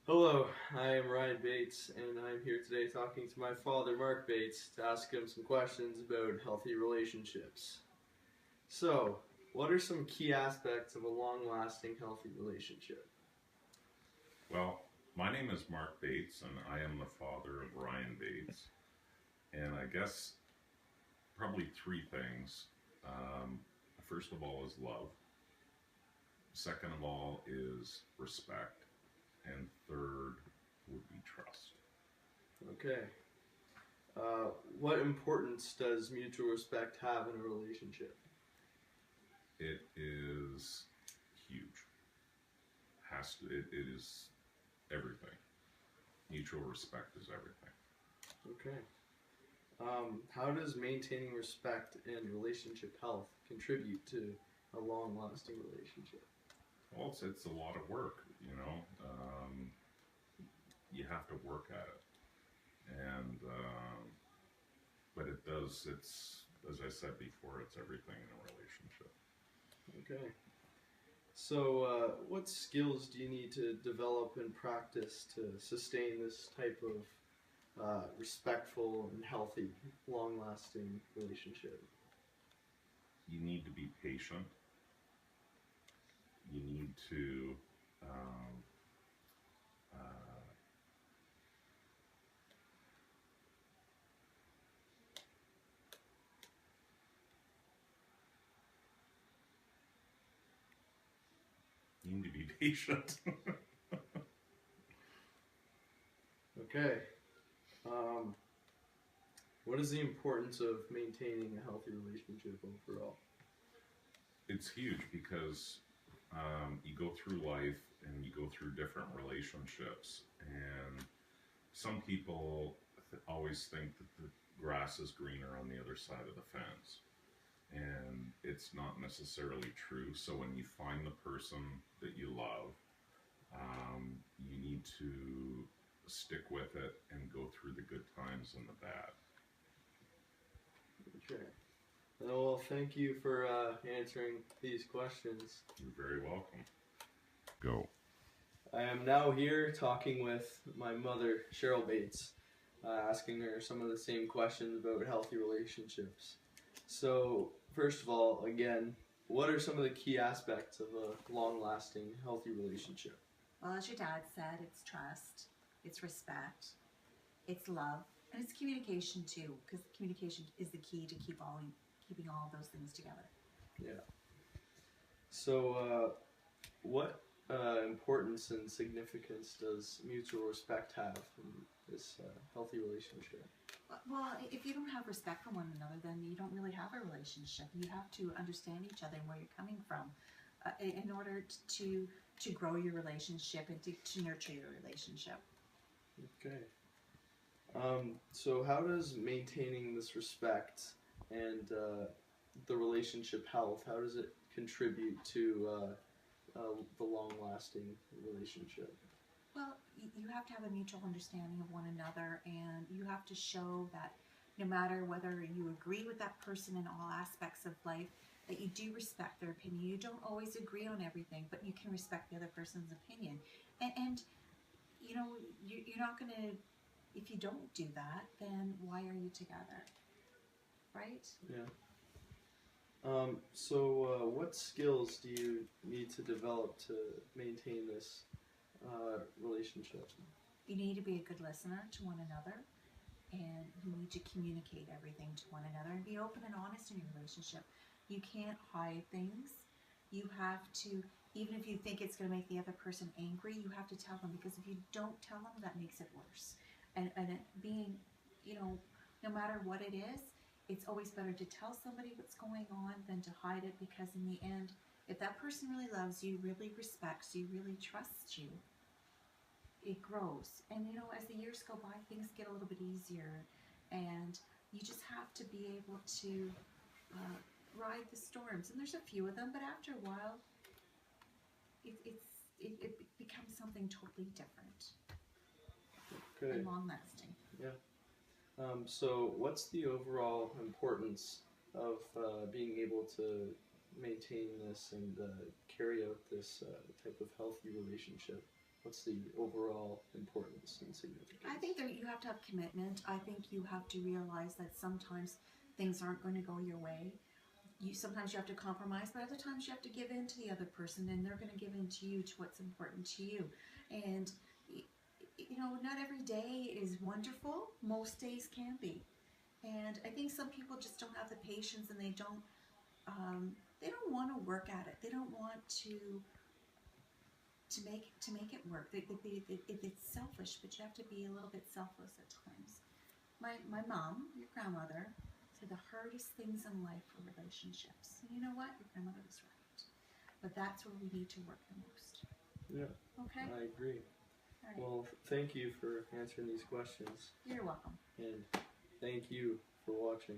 Hello, I am Ryan Bates, and I'm here today talking to my father, Mark Bates, to ask him some questions about healthy relationships. So, what are some key aspects of a long lasting healthy relationship? Well, my name is Mark Bates, and I am the father of Ryan Bates. And I guess probably three things. Um, First of all, is love. Second of all, is respect. And third would be trust. Okay. Uh, what importance does mutual respect have in a relationship? It is huge. It is everything. Mutual respect is everything. Okay. How does maintaining respect and relationship health contribute to a long lasting relationship? Well, it's a lot of work, you know. You have to work at it. And but it does. It's, as I said before, it's everything in a relationship. Okay. So, what skills do you need to develop and practice to sustain this type of respectful and healthy, long lasting relationship? You need to be patient. You need to um, uh, you need to be patient. Okay. Um, what is the importance of maintaining a healthy relationship overall? It's huge because you go through life and you go through different relationships, and some people always think that the grass is greener on the other side of the fence, and it's not necessarily true. So when you find the person that you love, you need to stick with it and go through the good times and the bad. Okay. Well, thank you for answering these questions. You're very welcome. Go. I am now here talking with my mother, Cheryl Bates, asking her some of the same questions about healthy relationships. So, first of all, again, what are some of the key aspects of a long lasting, healthy relationship? Well, as your dad said, it's trust, it's respect, it's love, and it's communication too, because communication is the key to keeping all of those things together. Yeah. So, what importance and significance does mutual respect have in this healthy relationship? Well, if you don't have respect for one another, then you don't really have a relationship. You have to understand each other and where you're coming from, in order to grow your relationship and to nurture your relationship. Okay. So, how does maintaining this respect and the relationship health, how does it contribute to the long-lasting relationship? Well, you have to have a mutual understanding of one another, and you have to show that no matter whether you agree with that person in all aspects of life, that you do respect their opinion. You don't always agree on everything, but you can respect the other person's opinion. And you know, you're not going to, if you don't do that, then why are you together? Right? Yeah. What skills do you need to develop to maintain this relationship? You need to be a good listener to one another, and you need to communicate everything to one another and be open and honest in your relationship. You can't hide things. You have to, even if you think it's going to make the other person angry, you have to tell them, because if you don't tell them, that makes it worse. And it being, you know, no matter what it is, it's always better to tell somebody what's going on than to hide it, because in the end, if that person really loves you, really respects you, really trusts you, it grows. And you know, as the years go by, things get a little bit easier, and you just have to be able to uh, ride the storms. And there's a few of them, but after a while, it becomes something totally different Okay. and long lasting. Yeah. What's the overall importance of being able to maintain this and carry out this type of healthy relationship what's the overall importance and significance? I think that you have to have commitment. I think you have to realize that sometimes things aren't going to go your way. Sometimes you have to compromise, but other times you have to give in to the other person, and they're going to give in to you, to what's important to you. And not every day is wonderful. Most days can be. And I think some people just don't have the patience, and they don't want to work at it. They don't want to make it work. It's selfish, but you have to be a little bit selfless at times. My mom, your grandmother, said the hardest things in life are relationships. And you know what? Your grandmother was right. But that's where we need to work the most. Yeah. Okay? I agree. All right. Well, thank you for answering these questions. You're welcome. And thank you for watching.